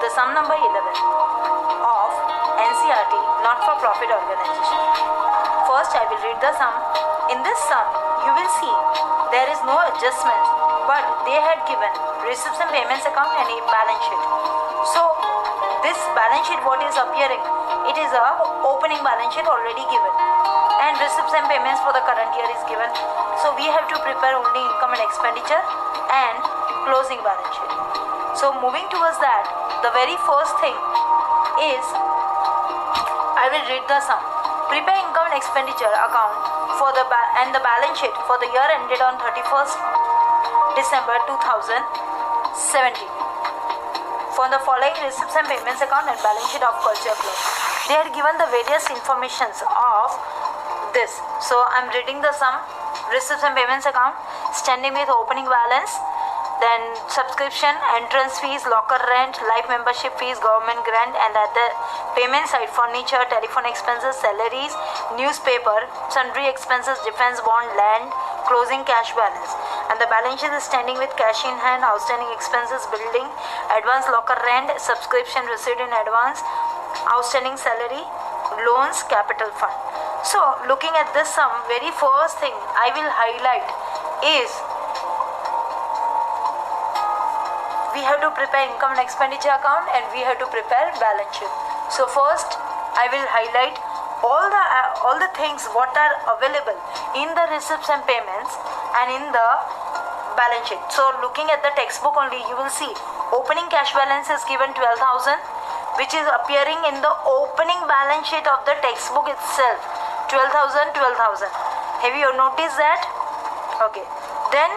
the sum number 11 of NCERT not-for-profit organization. First, I will read the sum. In this sum, you will see there is no adjustment, but they had given receipts and payments account and a balance sheet. So, this balance sheet what is appearing, it is a opening balance sheet already given, and receipts and payments for the current year is given. So, we have to prepare only income and expenditure and closing balance sheet. So, moving towards that, the very first thing is I will read the sum. Prepare income and expenditure account for the and the balance sheet for the year ended on 31st December 2017 for the following receipts and payments account and balance sheet of Culture Club. They had given the various informations of this. So I'm reading the sum. Receipts and payments account standing with opening balance, then subscription, entrance fees, locker rent, life membership fees, government grant, and at the payment side, furniture, telephone expenses, salaries, newspaper, sundry expenses, defense bond, land, closing cash balance. And the balance sheet is standing with cash in hand, outstanding expenses, building, advance locker rent, subscription received in advance, outstanding salary, loans, capital fund. So looking at this sum, very first thing I will highlight is we have to prepare income and expenditure account and we have to prepare balance sheet. So first I will highlight all the things what are available in the receipts and payments and in the balance sheet. So looking at the textbook only, you will see opening cash balance is given 12,000, which is appearing in the opening balance sheet of the textbook itself. 12,000. Have you noticed that? Okay. Then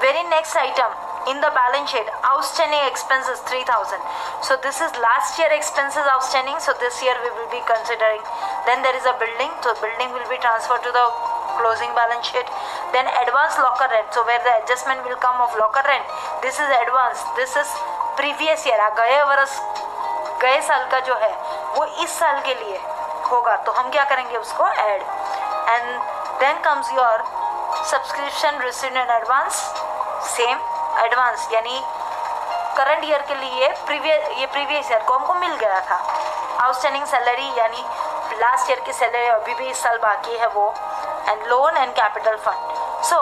very next item in the balance sheet, outstanding expenses 3,000. So this is last year expenses outstanding. So this year we will be considering. Then there is a building. So building will be transferred to the closing balance sheet. Then advance locker rent. So where the adjustment will come of locker rent. This is advance. This is previous year. गए साल का जो है वो इस साल के लिए होगा, तो हम क्या करेंगे उसको add. And then comes your subscription received in advance. Same advance यानी करंट ईयर के लिए प्रीवियस ईयर को हमको मिल गया था. आउटस्टैंडिंग सैलरी यानी लास्ट ईयर की सैलरी अभी भी इस साल बाकी है वो. And loan and capital fund. So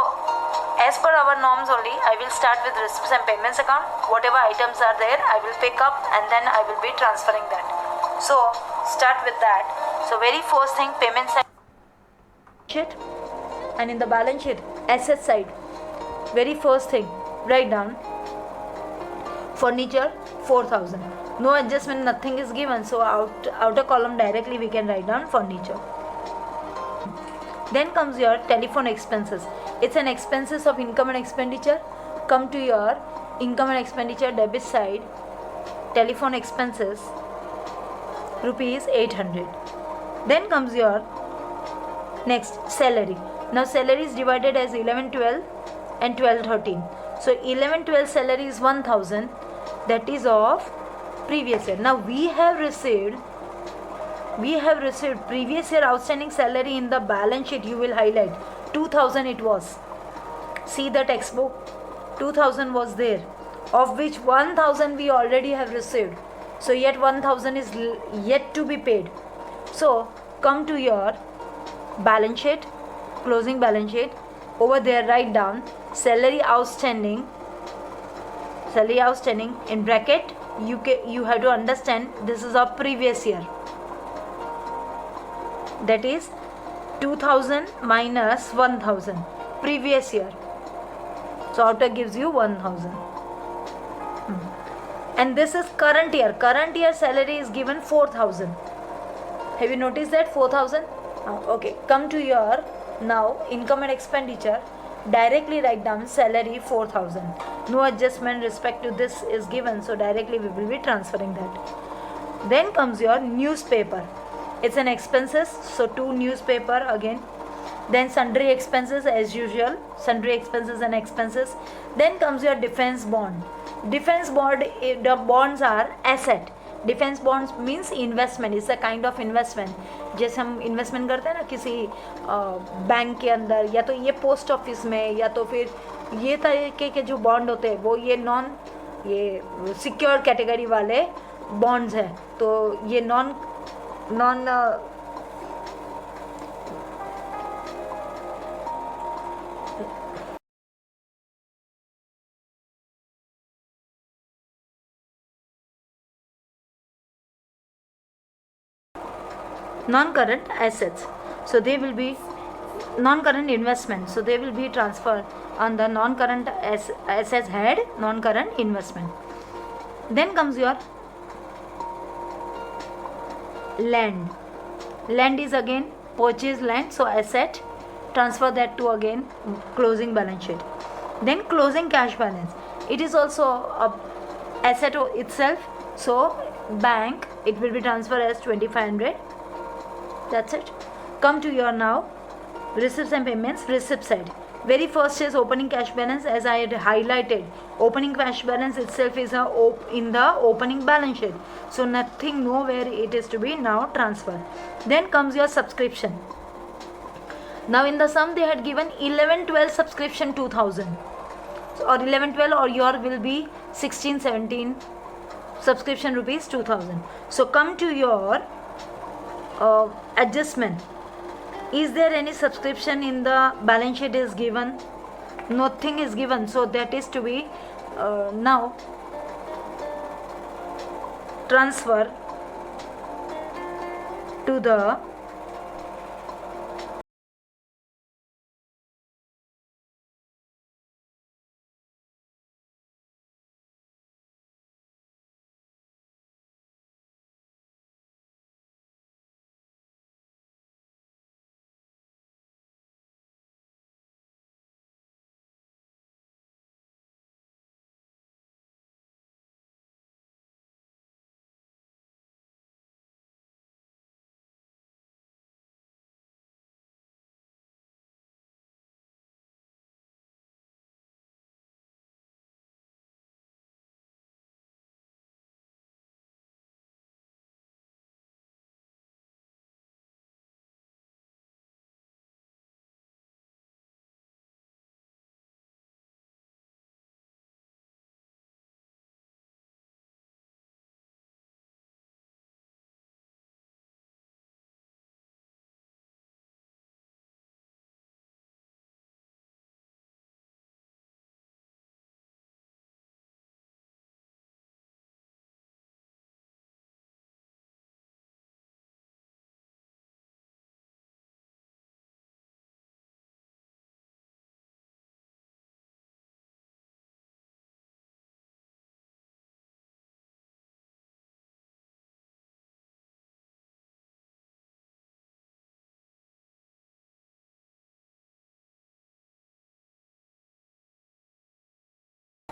as per our norms only, I will start with receipts and payments account. Whatever items are there, I will pick up and then I will be transferring that. So start with that. So very first thing, payment side sheet, and in the balance sheet, asset side, very first thing, write down furniture 4,000. No adjustment, nothing is given. So outer column directly we can write down furniture. Then comes your telephone expenses. It's an expenses of income and expenditure. Come to your income and expenditure debit side. Telephone expenses rupees 800. Then comes your next salary. Now salary is divided as 11-12 and 12-13. So 11-12 salary is 1,000. That is of previous year. Now we have received previous year outstanding salary in the balance sheet. You will highlight 2,000 it was. See the textbook, 2,000 was there, of which 1,000 we already have received. So yet 1,000 is yet to be paid. So come to your balance sheet, closing balance sheet. Over there write down salary outstanding in bracket. You have to understand this is of previous year. That is 2,000 minus 1,000 previous year. So outer gives you 1,000. And this is current year. Current year salary is given 4,000. Have you noticed that 4,000? Okay. Come to your now income and expenditure. Directly write down salary 4,000. No adjustment respect to this is given. So directly we will be transferring that. Then comes your newspaper. It's an expenses, so 2 newspaper again. Then sundry expenses as usual, sundry expenses and expenses. Then comes your defense bond. Defense bond, the bonds are asset. Defense bonds means investment. It's a kind of investment. जैसे हम investment करते हैं ना किसी bank के अंदर, या तो ये पोस्ट ऑफिस में, या तो फिर ये तरीके के जो बॉन्ड होते हैं वो ये सिक्योर्ड कैटेगरी वाले बॉन्ड्स है, तो ये non non-current assets, so they will be non-current investment, so they will be transferred on the non-current assets head, non-current investment. Then comes your land. Land is again purchase land, so asset, transfer that to again closing balance sheet. Then closing cash balance, it is also a asset itself, so bank, it will be transferred as 2500. That's it. Come to your now receipts and payments. Receipt side, very first is opening cash balance. As I had highlighted, opening cash balance itself is in the opening balance sheet, so nothing, nowhere it is to be now transferred. Then comes your subscription. Now in the sum they had given 11-12 subscription 2000, or 11-12, or your will be 16-17 subscription rupees 2000. So come to your adjustment. Is there any subscription in the balance sheet is given? Nothing is given, so that is to be now transfer to the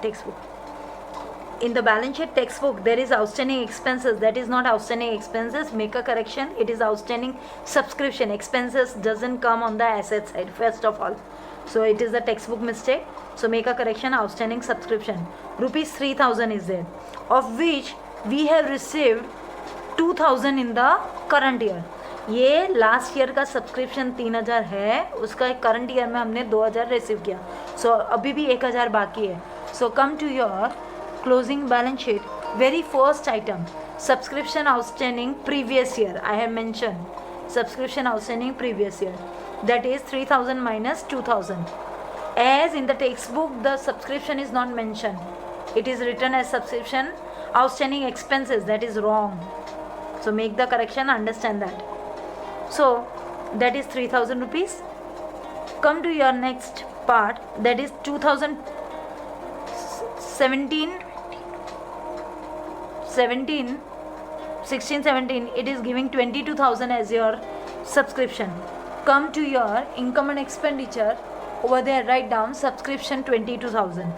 textbook. In the balance sheet textbook, there is outstanding expenses. That is not outstanding expenses. Make a correction. It is outstanding subscription. Expenses doesn't come on the asset side, first of all. So it is the textbook mistake. So make a correction. Outstanding subscription. Rupees 3000 is there, of which we have received 2000 in the current year. ये last year का subscription 3000 है, उसका current year में हमने 2000 receive किया. सो अभी भी 1000 बाकी है. So come to your closing balance sheet. Very first item, subscription outstanding previous year. I have mention subscription outstanding previous year, that is 3000 minus 2000. As in the textbook the subscription is not mentioned, it is written as subscription outstanding expenses. That is wrong, so make the correction, understand that. So that is 3000 rupees. Come to your next part, that is 2017 16 17. It is giving 22,000 as your subscription. Come to your income and expenditure. Over there write down subscription 22,000.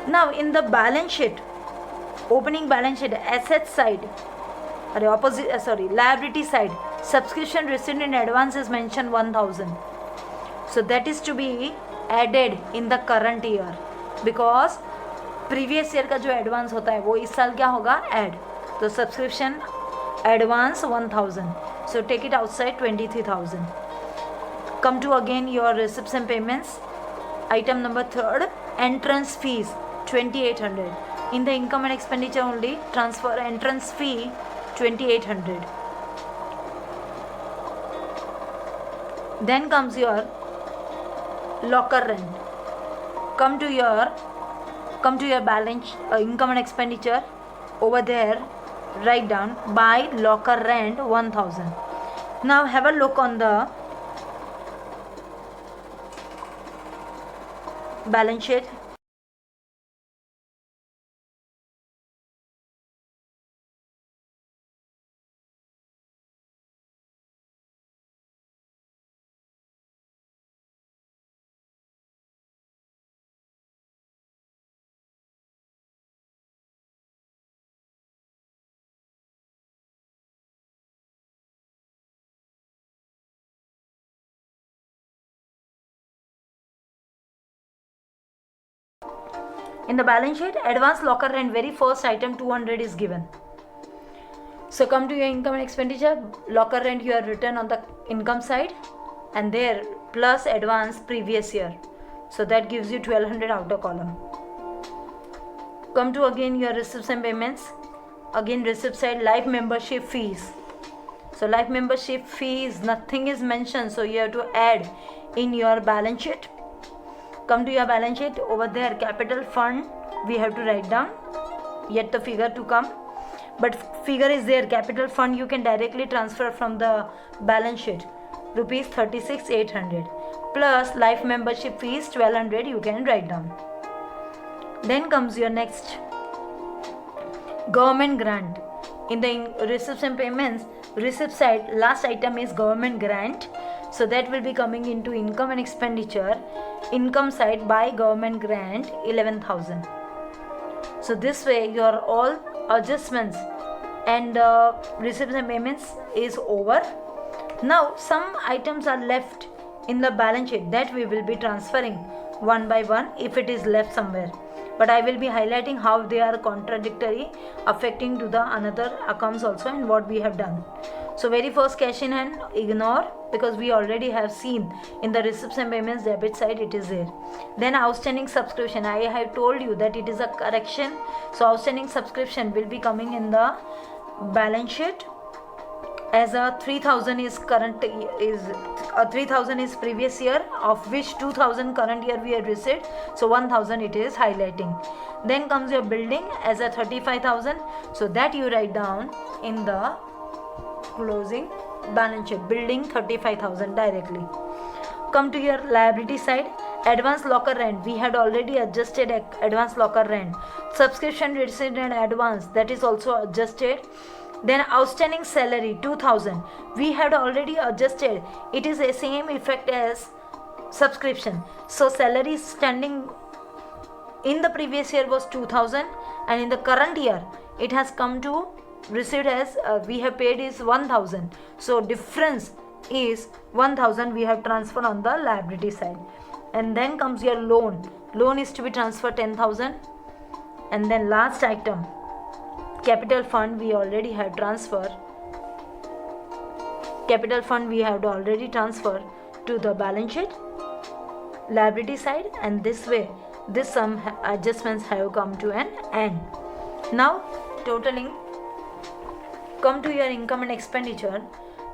Now in the balance sheet, opening balance sheet, asset side, liability side, subscription received in advance is mentioned 1,000. So that is to be added in the current year, because previous year का जो advance होता है वो इस साल क्या होगा, add. तो subscription advance 1000, so take it outside 23,000. Come to again your receipts and payments. Item number 3, entrance fee 2800. In the income and expenditure only, transfer entrance fee 2800. Then comes your locker rent. Come to your balance income and expenditure. Over there, write down buy locker rent 1000. Now have a look on the balance sheet. In the balance sheet, advance locker rent, very first item 200 is given. So come to your income and expenditure, locker rent you have written on the income side, and there plus advance previous year. So that gives you 1200 outer column. Come to again your receipts and payments. Again receipt side, life membership fees. So life membership fees, nothing is mentioned, so you have to add in your balance sheet. Come to your balance sheet, over there capital fund we have to write down, yet the figure to come, but figure is there. Capital fund you can directly transfer from the balance sheet, rupees 36,800 plus life membership fees 1200 you can write down. Then comes your next government grant. In the receipts and payments, receipt side, last item is government grant, so that will be coming into income and expenditure. Income side, by government grant 11,000. So this way your all adjustments and receipts and payments is over. Now some items are left in the balance sheet that we will be transferring one by one if it is left somewhere, but I will be highlighting how they are contradictory, affecting to the another accounts also, and what we have done. So very first cash in hand, ignore, because we already have seen in the receipts and payments debit side it is there. Then outstanding subscription, I have told you that it is a correction, so outstanding subscription will be coming in the balance sheet as a 3000 is current, is 3000 is previous year, of which 2000 current year we have received, so 1000 it is highlighting. Then comes your building as a 35,000, so that you write down in the closing balance sheet, building 35,000 directly. Come to your liability side, advance locker rent, we had already adjusted advance locker rent. Subscription receipt and advance, that is also adjusted. Then outstanding salary 2000, we had already adjusted, it is the same effect as subscription. So salary standing in the previous year was 2000, and in the current year it has come to received as we have paid is 1000, so difference is 1000 we have transferred on the liability side. And then comes your loan is to be transferred 10,000. And then last item, capital fund, we already have transferred, capital fund we have already transferred to the balance sheet liability side, and this way this sum adjustments have come to an end. Now totaling, come to your income and expenditure,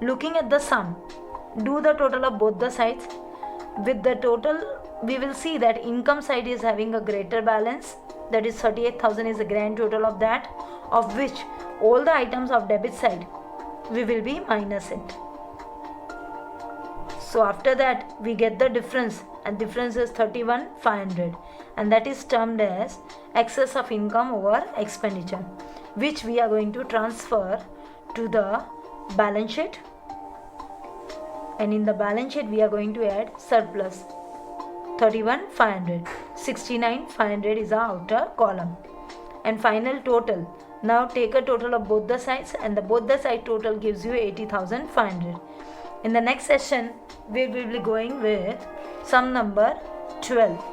looking at the sum, do the total of both the sides. With the total we will see that income side is having a greater balance, that is 38,000 is the grand total of that, of which all the items of debit side we will be minus it. So after that we get the difference, and difference is 31,500, and that is termed as excess of income over expenditure, which we are going to transfer to the balance sheet, and in the balance sheet we are going to add surplus 31,500, 69,500 is our outer column, and final total. Now take a total of both the sides, and the both the side total gives you 80,500. In the next session we will be going with sum number 12.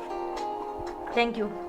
Thank you.